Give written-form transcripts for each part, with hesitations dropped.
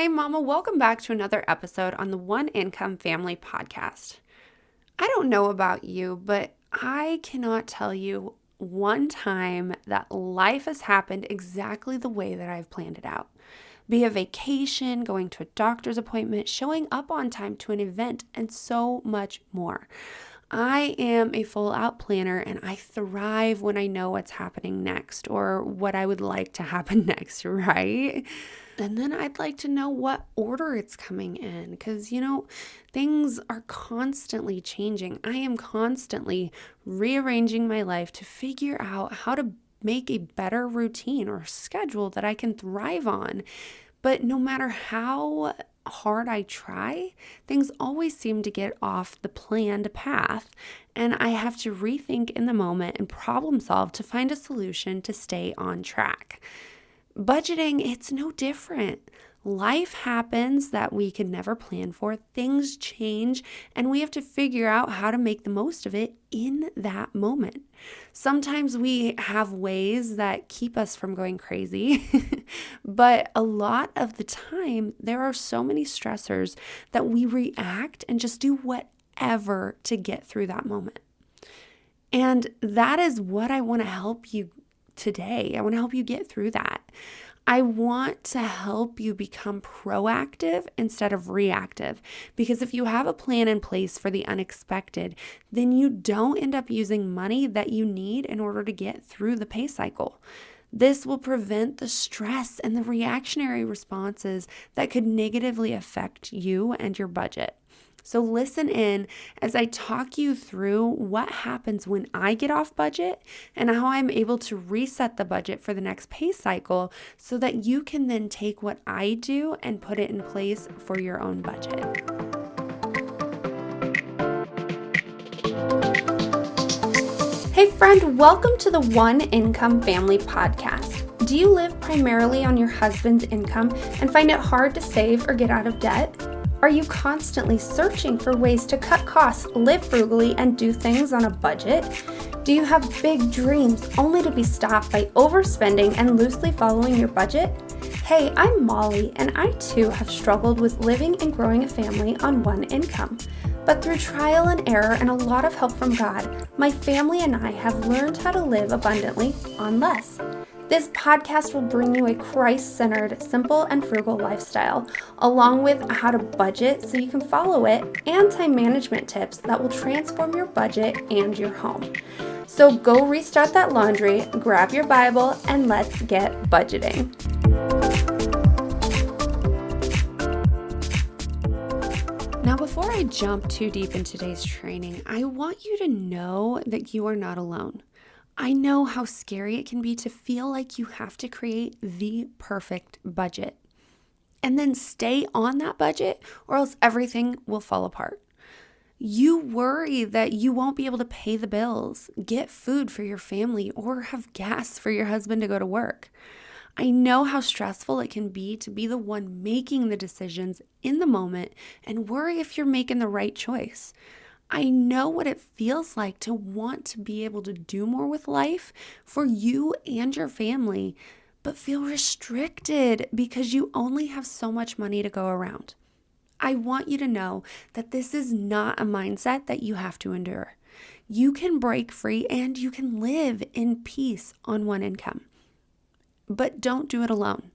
Hey, Mama, welcome back to another episode on the One Income Family Podcast. I don't know about you, but I cannot tell you one time that life has happened exactly the way that I've planned it out. Be a vacation, going to a doctor's appointment, showing up on time to an event, and so much more. I am a full out planner and I thrive when I know what's happening next or what I would like to happen next, right? And then I'd like to know what order it's coming in because, things are constantly changing. I am constantly rearranging my life to figure out how to make a better routine or schedule that I can thrive on. But no matter how hard I try, things always seem to get off the planned path, and I have to rethink in the moment and problem solve to find a solution to stay on track. Budgeting, it's no different. Life happens that we could never plan for, things change, and we have to figure out how to make the most of it in that moment. Sometimes we have ways that keep us from going crazy, but a lot of the time, there are so many stressors that we react and just do whatever to get through that moment. And that is what I want to help you today. I want to help you get through that. I want to help you become proactive instead of reactive, because if you have a plan in place for the unexpected, then you don't end up using money that you need in order to get through the pay cycle. This will prevent the stress and the reactionary responses that could negatively affect you and your budget. So listen in as I talk you through what happens when I get off budget and how I'm able to reset the budget for the next pay cycle so that you can then take what I do and put it in place for your own budget. Hey friend, welcome to the One Income Family Podcast. Do you live primarily on your husband's income and find it hard to save or get out of debt? Are you constantly searching for ways to cut costs, live frugally, and do things on a budget? Do you have big dreams only to be stopped by overspending and loosely following your budget? Hey, I'm Molly, and I too have struggled with living and growing a family on one income. But through trial and error and a lot of help from God, my family and I have learned how to live abundantly on less. This podcast will bring you a Christ-centered, simple and frugal lifestyle, along with how to budget so you can follow it and time management tips that will transform your budget and your home. So go restart that laundry, grab your Bible, and let's get budgeting. Now, before I jump too deep in today's training, I want you to know that you are not alone. I know how scary it can be to feel like you have to create the perfect budget and then stay on that budget or else everything will fall apart. You worry that you won't be able to pay the bills, get food for your family, or have gas for your husband to go to work. I know how stressful it can be to be the one making the decisions in the moment and worry if you're making the right choice. I know what it feels like to want to be able to do more with life for you and your family, but feel restricted because you only have so much money to go around. I want you to know that this is not a mindset that you have to endure. You can break free and you can live in peace on one income, but don't do it alone.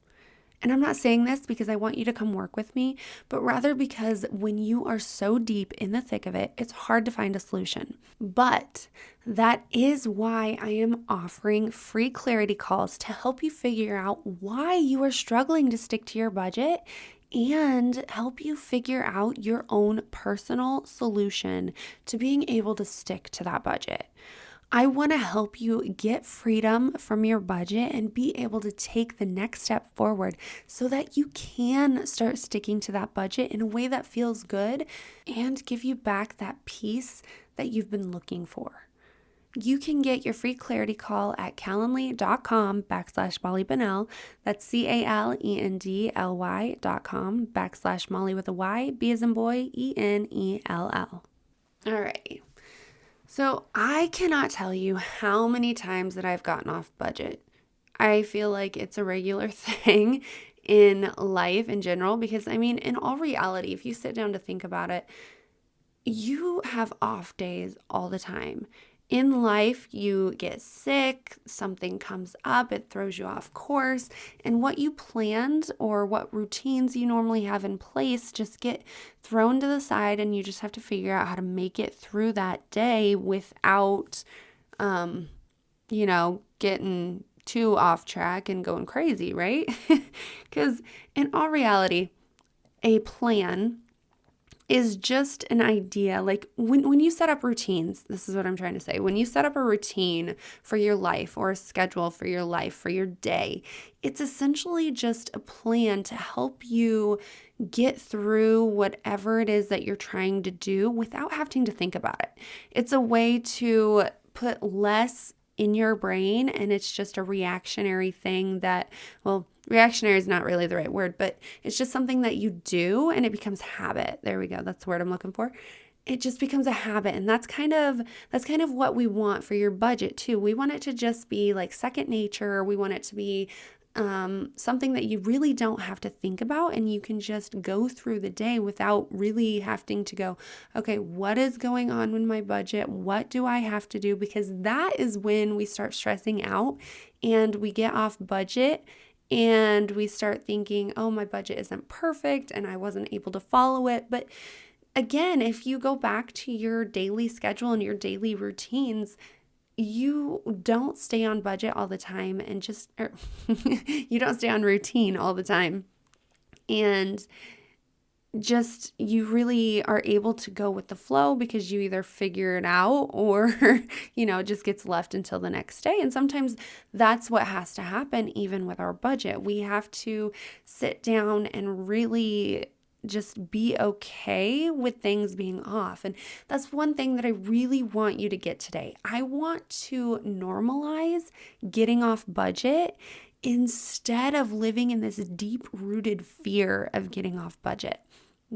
And I'm not saying this because I want you to come work with me, but rather because when you are so deep in the thick of it, it's hard to find a solution. But that is why I am offering free clarity calls to help you figure out why you are struggling to stick to your budget and help you figure out your own personal solution to being able to stick to that budget. I want to help you get freedom from your budget and be able to take the next step forward so that you can start sticking to that budget in a way that feels good and give you back that peace that you've been looking for. You can get your free clarity call at calendly.com/Molly Bunnell. That's calendly.com/Molly with a Y, B as in boy, ENELL. All right. So I cannot tell you how many times that I've gotten off budget. I feel like it's a regular thing in life in general, because I mean, in all reality, if you sit down to think about it, you have off days all the time. In life, you get sick, something comes up, it throws you off course, and what you planned or what routines you normally have in place just get thrown to the side, and you just have to figure out how to make it through that day without, getting too off track and going crazy, right? Because in all reality, a plan is just an idea. Like when you set up routines, this is what I'm trying to say. When you set up a routine for your life or a schedule for your life, for your day, it's essentially just a plan to help you get through whatever it is that you're trying to do without having to think about it. It's a way to put less in your brain, and it's just a reactionary thing that, well, reactionary is not really the right word, but it's just something that you do and it becomes habit. There we go. That's the word I'm looking for. It just becomes a habit, and that's kind of what we want for your budget too. We want it to just be like second nature. We want it to be something that you really don't have to think about, and you can just go through the day without really having to go, okay, what is going on with my budget? What do I have to do? Because that is when we start stressing out and we get off budget and we start thinking, oh, my budget isn't perfect and I wasn't able to follow it. But again, if you go back to your daily schedule and your daily routines, you don't stay on budget all the time and you don't stay on routine all the time. And just you really are able to go with the flow because you either figure it out or, it just gets left until the next day. And sometimes that's what has to happen even with our budget. We have to sit down and really just be okay with things being off. And that's one thing that I really want you to get today. I want to normalize getting off budget instead of living in this deep-rooted fear of getting off budget.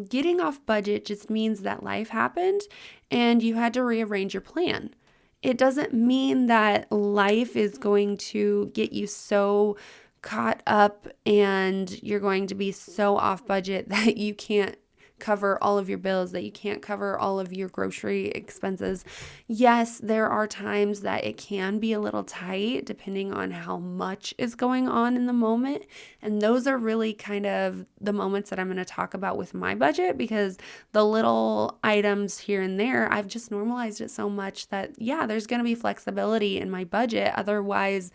Getting off budget just means that life happened and you had to rearrange your plan. It doesn't mean that life is going to get you so caught up and you're going to be so off budget that you can't cover all of your bills, that you can't cover all of your grocery expenses. Yes, there are times that it can be a little tight depending on how much is going on in the moment. And those are really kind of the moments that I'm going to talk about with my budget, because the little items here and there, I've just normalized it so much that, yeah, there's going to be flexibility in my budget. Otherwise,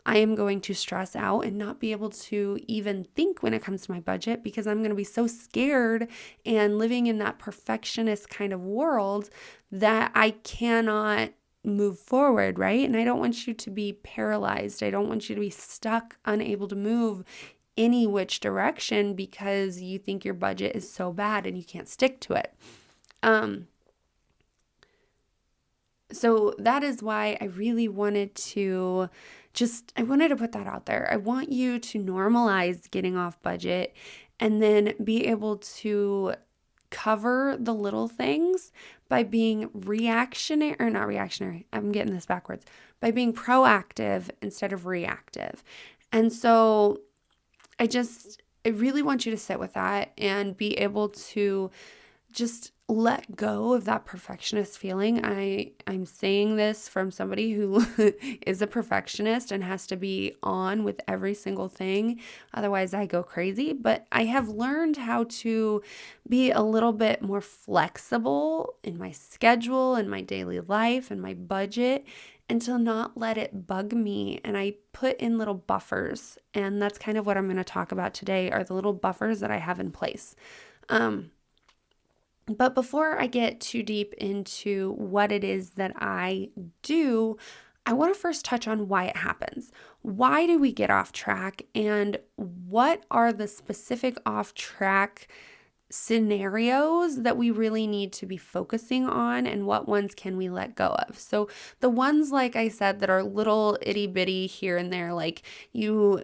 I am going to stress out and not be able to even think when it comes to my budget, because I'm going to be so scared and living in that perfectionist kind of world that I cannot move forward, right? And I don't want you to be paralyzed. I don't want you to be stuck, unable to move any which direction because you think your budget is so bad and you can't stick to it. So that is why I really wanted to put that out there. I want you to normalize getting off budget and then be able to cover the little things by being not reactionary. I'm getting this backwards. By being proactive instead of reactive. And so I really want you to sit with that and be able to just let go of that perfectionist feeling. I'm saying this from somebody who is a perfectionist and has to be on with every single thing. Otherwise, I go crazy. But I have learned how to be a little bit more flexible in my schedule and my daily life and my budget, and to not let it bug me. And I put in little buffers. And that's kind of what I'm going to talk about today, are the little buffers that I have in place. But before I get too deep into what it is that I do, I want to first touch on why it happens. Why do we get off track, and what are the specific off track scenarios that we really need to be focusing on, and what ones can we let go of? So the ones, like I said, that are little itty bitty here and there, like you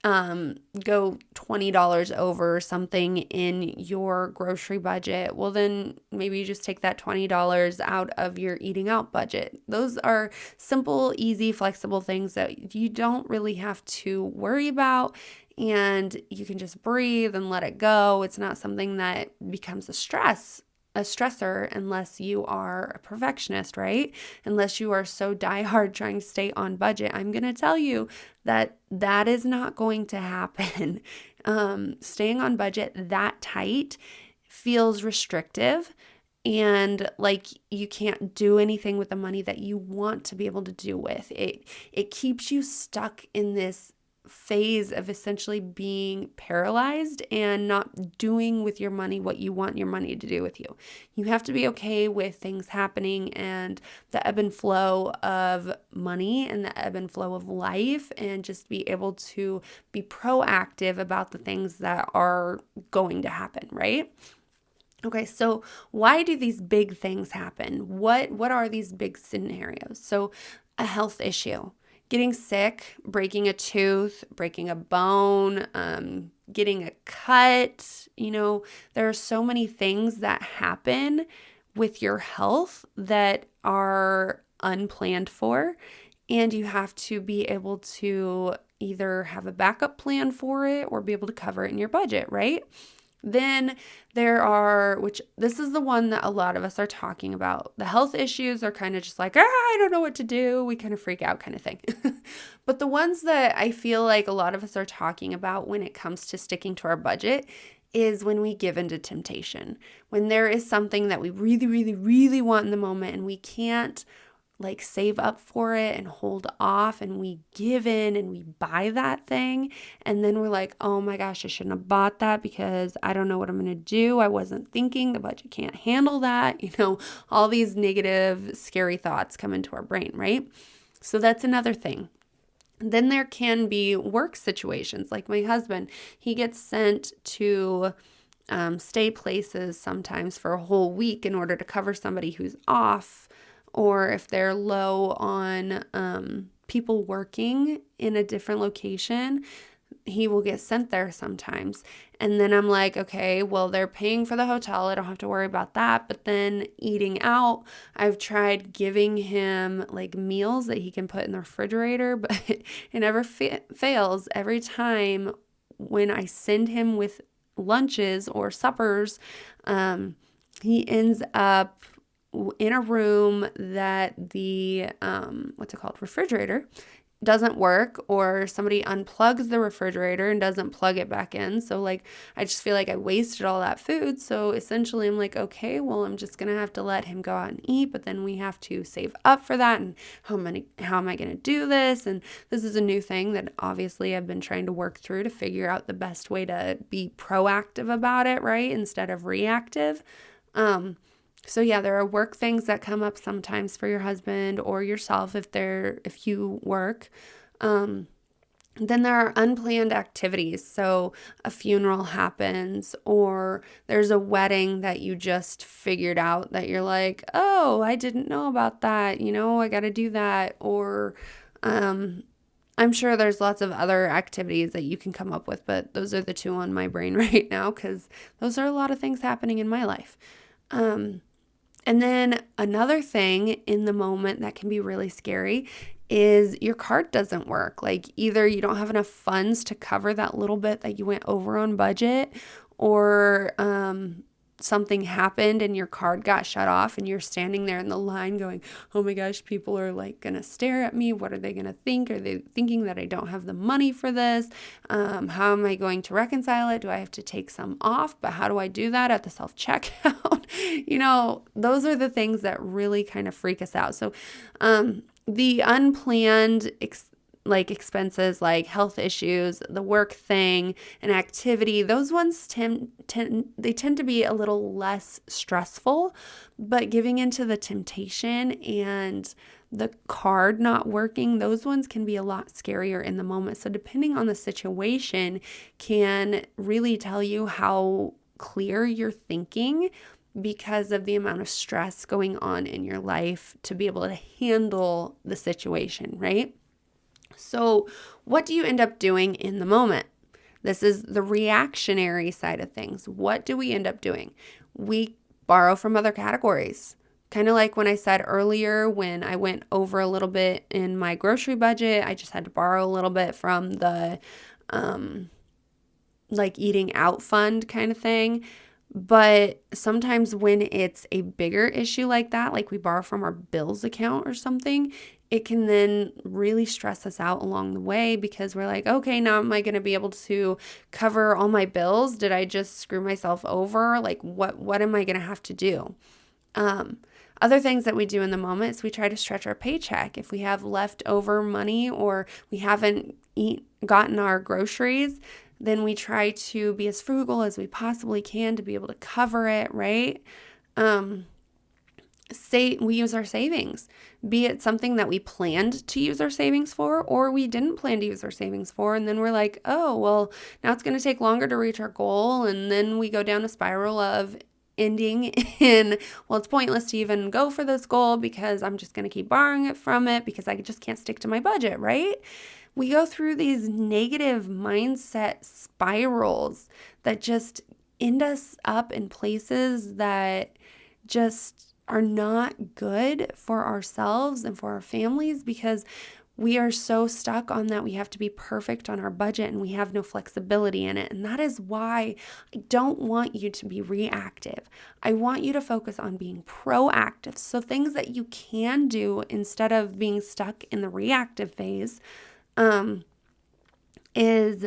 go $20 over something in your grocery budget, well, then maybe you just take that $20 out of your eating out budget. Those are simple, easy, flexible things that you don't really have to worry about. and you can just breathe and let it go. It's not something that becomes a stressor unless you are a perfectionist, right? Unless you are so diehard trying to stay on budget. I'm going to tell you that that is not going to happen. Staying on budget that tight feels restrictive and like you can't do anything with the money that you want to be able to do with it. It keeps you stuck in this phase of essentially being paralyzed and not doing with your money what you want your money to do with you. You have to be okay with things happening and the ebb and flow of money and the ebb and flow of life, and just be able to be proactive about the things that are going to happen, right? Okay, so why do these big things happen? What are these big scenarios? So a health issue, getting sick, breaking a tooth, breaking a bone, getting a cut. There are so many things that happen with your health that are unplanned for, and you have to be able to either have a backup plan for it or be able to cover it in your budget, right? Then there are, which this is the one that a lot of us are talking about. The health issues are kind of just like, I don't know what to do. We kind of freak out kind of thing. But the ones that I feel like a lot of us are talking about when it comes to sticking to our budget is when we give into temptation. When there is something that we really, really, really want in the moment and we can't like save up for it and hold off, and we give in and we buy that thing, and then we're like, oh my gosh, I shouldn't have bought that because I don't know what I'm going to do. I wasn't thinking, the budget can't handle that. All these negative, scary thoughts come into our brain, right? So that's another thing. Then there can be work situations like my husband. He gets sent to stay places sometimes for a whole week in order to cover somebody who's off, or if they're low on people working in a different location, he will get sent there sometimes. And then I'm like, okay, well, they're paying for the hotel. I don't have to worry about that. But then eating out, I've tried giving him like meals that he can put in the refrigerator, but it never fails. Every time when I send him with lunches or suppers, he ends up in a room that the refrigerator doesn't work, or somebody unplugs the refrigerator and doesn't plug it back in. So like I just feel like I wasted all that food. So essentially I'm like, okay, well, I'm just gonna have to let him go out and eat, but then we have to save up for that. And how am I gonna do this? And this is a new thing that obviously I've been trying to work through to figure out the best way to be proactive about it, right? Instead of reactive. So yeah, there are work things that come up sometimes for your husband or yourself if you work. Then there are unplanned activities. So a funeral happens, or there's a wedding that you just figured out that you're like, oh, I didn't know about that. I got to do that. Or I'm sure there's lots of other activities that you can come up with, but those are the two on my brain right now because those are a lot of things happening in my life. And then another thing in the moment that can be really scary is your card doesn't work. Like either you don't have enough funds to cover that little bit that you went over on budget, or something happened and your card got shut off and you're standing there in the line going, oh my gosh, people are like going to stare at me. What are they going to think? Are they thinking that I don't have the money for this? How am I going to reconcile it? Do I have to take some off? But how do I do that at the self-checkout? Those are the things that really kind of freak us out. So the unplanned expenses like health issues, the work thing, an activity, those ones tend to be a little less stressful, but giving into the temptation and the card not working, those ones can be a lot scarier in the moment. So depending on the situation can really tell you how clear you're thinking because of the amount of stress going on in your life to be able to handle the situation, right? So what do you end up doing in the moment? This is the reactionary side of things. What do we end up doing? We borrow from other categories. Kind of like when I said earlier, when I went over a little bit in my grocery budget, I just had to borrow a little bit from the like eating out fund kind of thing. But sometimes when it's a bigger issue like that, like we borrow from our bills account or something, it can then really stress us out along the way because we're like, okay, now am I going to be able to cover all my bills? Did I just screw myself over? Like what am I going to have to do? Um, Other things that we do in the moment is we try to stretch our paycheck. If we have leftover money or we haven't gotten our groceries, then we try to be as frugal as we possibly can to be able to cover it, right? Um, we use our savings, be it something that we planned to use our savings for or we didn't plan to use our savings for. And then we're like, oh, well, now it's going to take longer to reach our goal. And then we go down a spiral of ending in, well, it's pointless to even go for this goal because I'm just going to keep borrowing it from it because I just can't stick to my budget, right? We go through these negative mindset spirals that just end us up in places that just are not good for ourselves and for our families because we are so stuck on that we have to be perfect on our budget and we have no flexibility in it. And that is why I don't want you to be reactive. I want you to focus on being proactive. So things that you can do instead of being stuck in the reactive phase is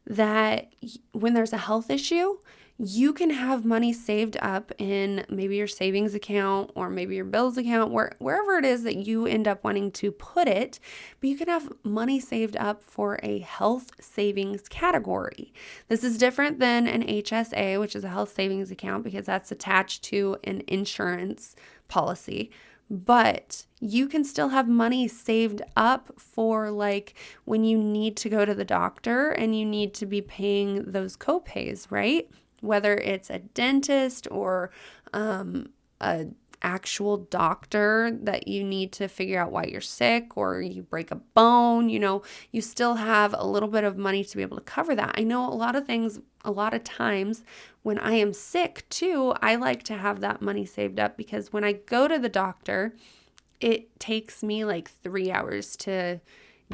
that when there's a health issue, you can have money saved up in maybe your savings account or maybe your bills account, wherever it is that you end up wanting to put it, but you can have money saved up for a health savings category. This is different than an HSA, which is a health savings account, because that's attached to an insurance policy. But you can still have money saved up for like when you need to go to the doctor and you need to be paying those copays, right? Whether it's a dentist or a actual doctor that you need to figure out why you're sick or you break a bone, you still have a little bit of money to be able to cover that. I know a lot of times when I am sick too, I like to have that money saved up because when I go to the doctor, it takes me like 3 hours to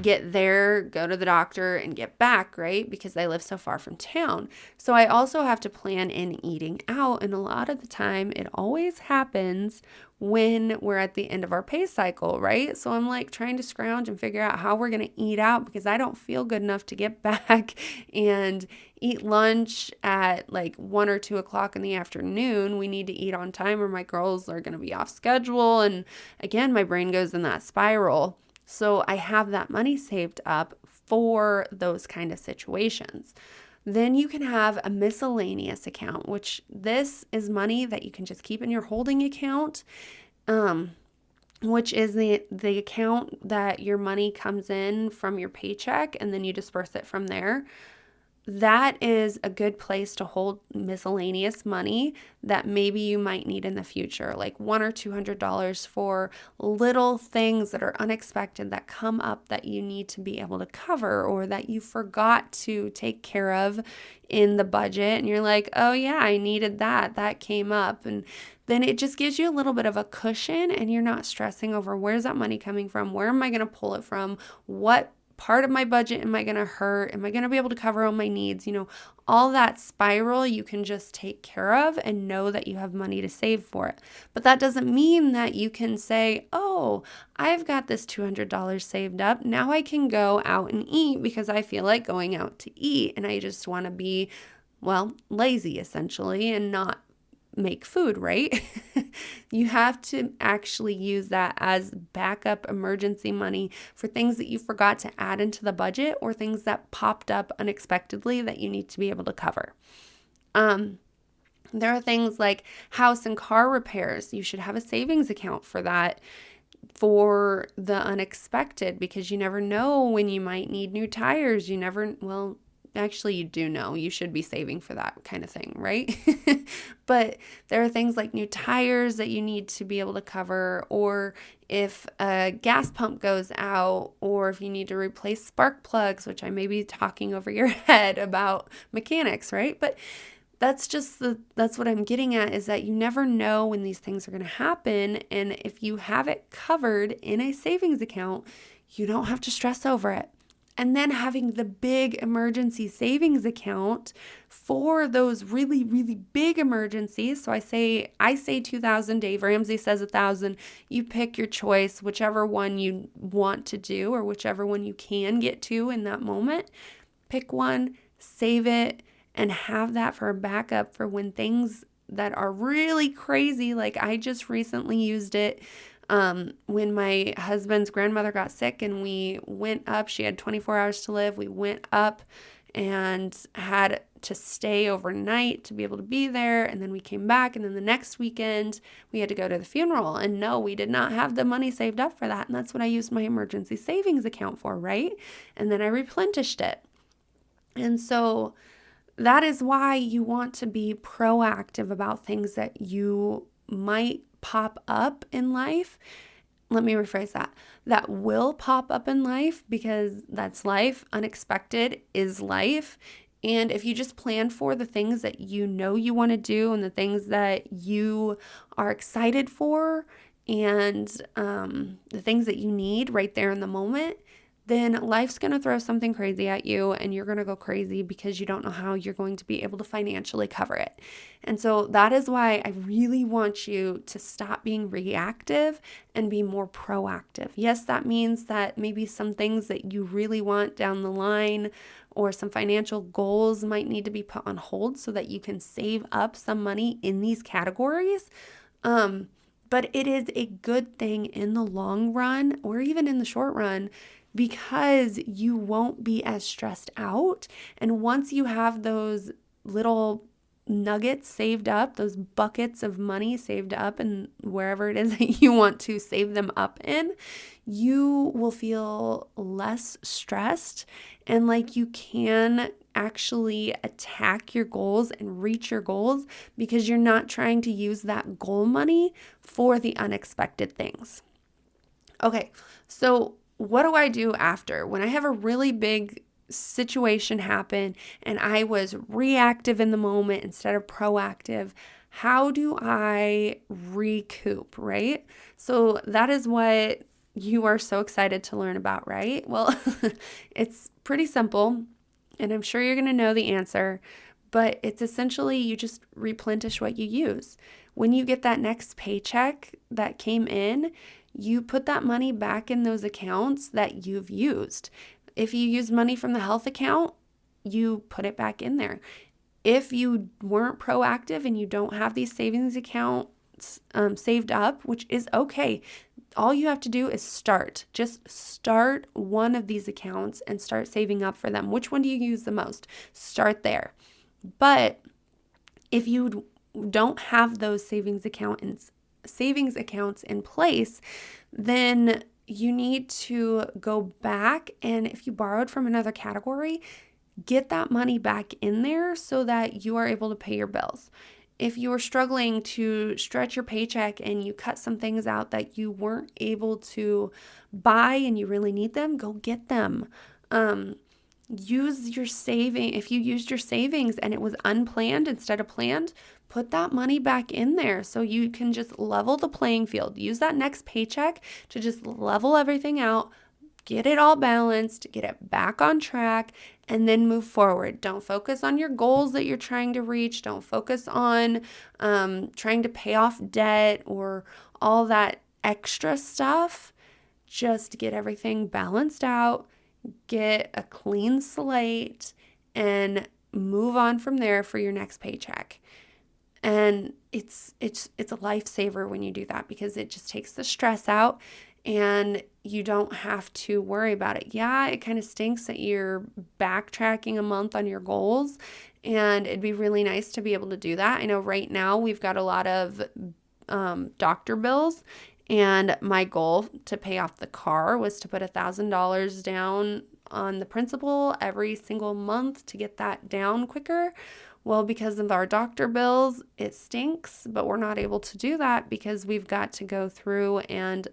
get there, go to the doctor, and get back, right? Because I live so far from town. So I also have to plan in eating out. And a lot of the time, it always happens when we're at the end of our pay cycle, right? So I'm like trying to scrounge and figure out how we're going to eat out because I don't feel good enough to get back and eat lunch at like 1 or 2 o'clock in the afternoon. We need to eat on time or my girls are going to be off schedule. And again, my brain goes in that spiral. So I have that money saved up for those kind of situations. Then you can have a miscellaneous account, which this is money that you can just keep in your holding account, which is the account that your money comes in from your paycheck and then you disperse it from there. That is a good place to hold miscellaneous money that maybe you might need in the future, like $100 or $200 for little things that are unexpected that come up that you need to be able to cover or that you forgot to take care of in the budget. And you're like, oh yeah, I needed that. That came up. And then it just gives you a little bit of a cushion and you're not stressing over where's that money coming from? Where am I going to pull it from? What part of my budget am I going to hurt? Am I going to be able to cover all my needs? All that spiral you can just take care of and know that you have money to save for it. But that doesn't mean that you can say, oh, I've got this $200 saved up. Now I can go out and eat because I feel like going out to eat and I just want to be, lazy essentially and not make food, right? You have to actually use that as backup emergency money for things that you forgot to add into the budget or things that popped up unexpectedly that you need to be able to cover. There are things like house and car repairs. You should have a savings account for that, for the unexpected, because you never know when you might need new tires. Actually, you do know. You should be saving for that kind of thing, right? But there are things like new tires that you need to be able to cover, or if a gas pump goes out, or if you need to replace spark plugs, which I may be talking over your head about mechanics, right? But that's what I'm getting at, is that you never know when these things are going to happen. And if you have it covered in a savings account, you don't have to stress over it. and then having the big emergency savings account for those really, really big emergencies. So I say 2,000, Dave Ramsey says 1,000. You pick your choice, whichever one you want to do or whichever one you can get to in that moment. Pick one, save it, and have that for a backup for when things that are really crazy, like I just recently used it when my husband's grandmother got sick and we went up. She had 24 hours to live. We went up and had to stay overnight to be able to be there. And then we came back. And then the next weekend, we had to go to the funeral. And no, we did not have the money saved up for that. And that's what I used my emergency savings account for, right? And then I replenished it. And so that is why you want to be proactive about things that you might pop up in life. Let me rephrase that. That will pop up in life, because that's life. Unexpected is life. And if you just plan for the things that you know you want to do and the things that you are excited for and the things that you need right there in the moment, then life's going to throw something crazy at you and you're going to go crazy because you don't know how you're going to be able to financially cover it. And so that is why I really want you to stop being reactive and be more proactive. Yes, that means that maybe some things that you really want down the line or some financial goals might need to be put on hold so that you can save up some money in these categories. But it is a good thing in the long run or even in the short run, because you won't be as stressed out. And once you have those little nuggets saved up, those buckets of money saved up and wherever it is that you want to save them up in, you will feel less stressed and like you can actually attack your goals and reach your goals because you're not trying to use that goal money for the unexpected things. Okay, so what do I do after? When I have a really big situation happen and I was reactive in the moment instead of proactive, how do I recoup, right? So that is what you are so excited to learn about, right? Well, it's pretty simple, and I'm sure you're going to know the answer, but it's essentially you just replenish what you use. When you get that next paycheck that came in, you put that money back in those accounts that you've used. If you use money from the health account, you put it back in there. If you weren't proactive and you don't have these savings accounts saved up, which is okay, all you have to do is start. Just start one of these accounts and start saving up for them. Which one do you use the most? Start there. But if you don't have those savings accounts in place, then you need to go back, and if you borrowed from another category, get that money back in there so that you are able to pay your bills. If you are struggling to stretch your paycheck and you cut some things out that you weren't able to buy and you really need them, go get them. Use your saving. If you used your savings and it was unplanned instead of planned, put that money back in there so you can just level the playing field. Use that next paycheck to just level everything out, get it all balanced, get it back on track, and then move forward. Don't focus on your goals that you're trying to reach. Don't focus on trying to pay off debt or all that extra stuff. Just get everything balanced out, get a clean slate, and move on from there for your next paycheck. And it's a lifesaver when you do that because it just takes the stress out and you don't have to worry about it. Yeah, it kind of stinks that you're backtracking a month on your goals, and it'd be really nice to be able to do that. I know right now we've got a lot of doctor bills, and my goal to pay off the car was to put $1,000 down on the principal every single month to get that down quicker. Well, because of our doctor bills, it stinks, but we're not able to do that because we've got to go through and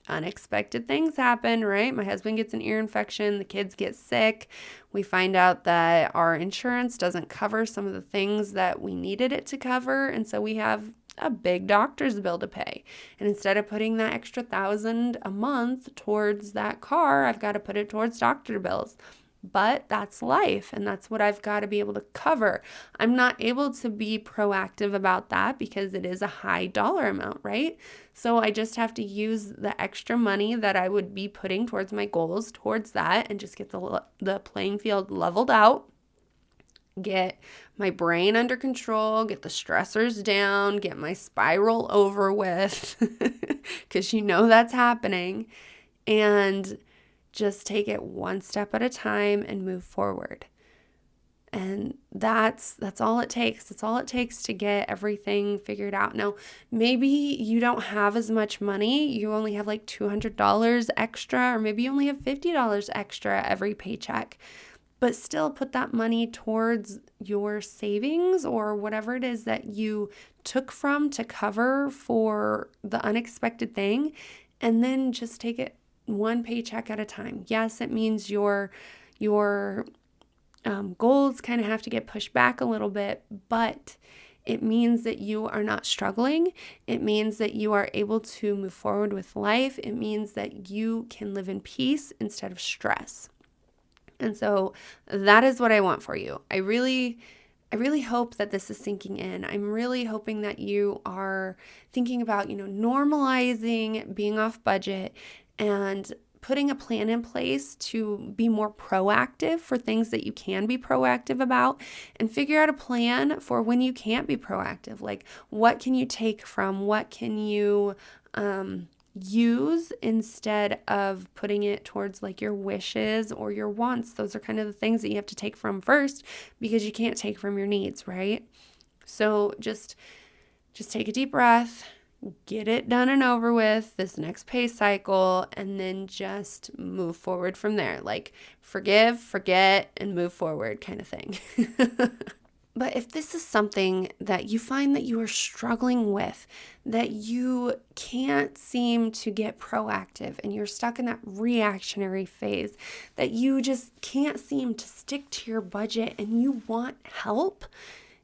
unexpected things happen, right? My husband gets an ear infection, the kids get sick. We find out that our insurance doesn't cover some of the things that we needed it to cover. And so we have a big doctor's bill to pay. And instead of putting that extra $1,000 a month towards that car, I've got to put it towards doctor bills. But that's life, and that's what I've got to be able to cover. I'm not able to be proactive about that because it is a high dollar amount, right? So I just have to use the extra money that I would be putting towards my goals towards that and just get the playing field leveled out, get my brain under control, get the stressors down, get my spiral over with, because that's happening, and just take it one step at a time and move forward. And that's all it takes. That's all it takes to get everything figured out. Now, maybe you don't have as much money. You only have like $200 extra, or maybe you only have $50 extra every paycheck. But still put that money towards your savings or whatever it is that you took from to cover for the unexpected thing. And then just take it one paycheck at a time. Yes, it means your goals kind of have to get pushed back a little bit, but it means that you are not struggling. It means that you are able to move forward with life. It means that you can live in peace instead of stress. And so that is what I want for you. I really hope that this is sinking in. I'm really hoping that you are thinking about, normalizing being off budget and putting a plan in place to be more proactive for things that you can be proactive about, and figure out a plan for when you can't be proactive. Like, what can you take from? What can you use instead of putting it towards like your wishes or your wants? Those are kind of the things that you have to take from first, because you can't take from your needs, right? So just take a deep breath, get it done and over with this next pay cycle, and then just move forward from there. Like, forgive, forget, and move forward kind of thing. But if this is something that you find that you are struggling with, that you can't seem to get proactive and you're stuck in that reactionary phase, that you just can't seem to stick to your budget and you want help,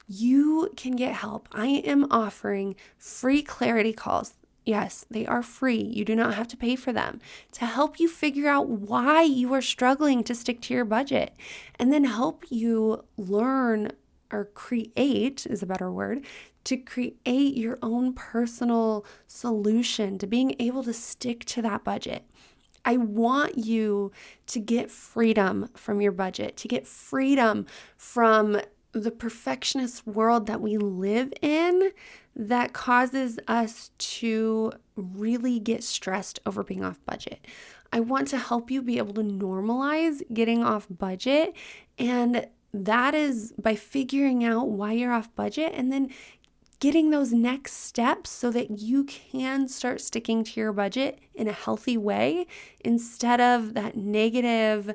you can get help. I am offering free clarity calls. Yes, they are free. You do not have to pay for them, to help you figure out why you are struggling to stick to your budget, and then help you learn, or create is a better word, to create your own personal solution to being able to stick to that budget. I want you to get freedom from your budget, to get freedom from the perfectionist world that we live in that causes us to really get stressed over being off budget. I want to help you be able to normalize getting off budget, and that is by figuring out why you're off budget and then getting those next steps so that you can start sticking to your budget in a healthy way instead of that negative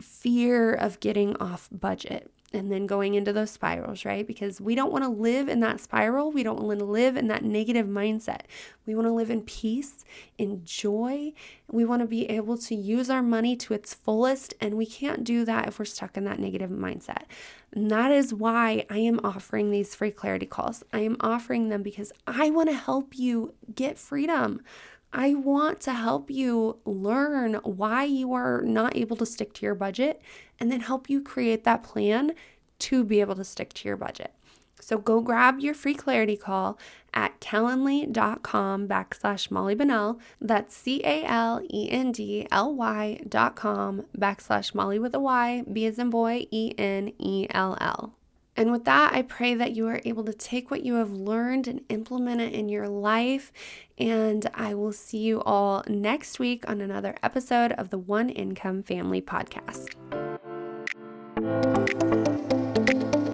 fear of getting off budget and then going into those spirals, right? Because we don't want to live in that spiral. We don't want to live in that negative mindset. We want to live in peace, in joy. We want to be able to use our money to its fullest, and we can't do that if we're stuck in that negative mindset. And that is why I am offering these free clarity calls. I am offering them because I want to help you get freedom. I want to help you learn why you are not able to stick to your budget, and then help you create that plan to be able to stick to your budget. So go grab your free clarity call at calendly.com/Molly Bunnell. That's calendly.com/Molly with a Y, B as in boy, ENELL. And with that, I pray that you are able to take what you have learned and implement it in your life. And I will see you all next week on another episode of the One Income Family Podcast.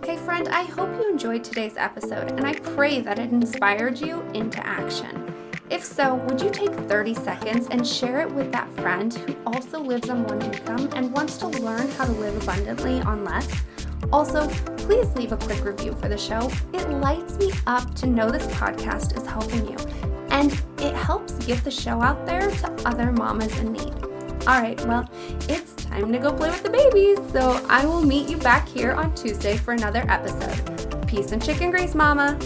Hey friend, I hope you enjoyed today's episode, and I pray that it inspired you into action. If so, would you take 30 seconds and share it with that friend who also lives on one income and wants to learn how to live abundantly on less? Also, please leave a quick review for the show. It lights me up to know this podcast is helping you, and it helps get the show out there to other mamas in need. All right, well, it's time to go play with the babies, so I will meet you back here on Tuesday for another episode. Peace and chicken grease, mama.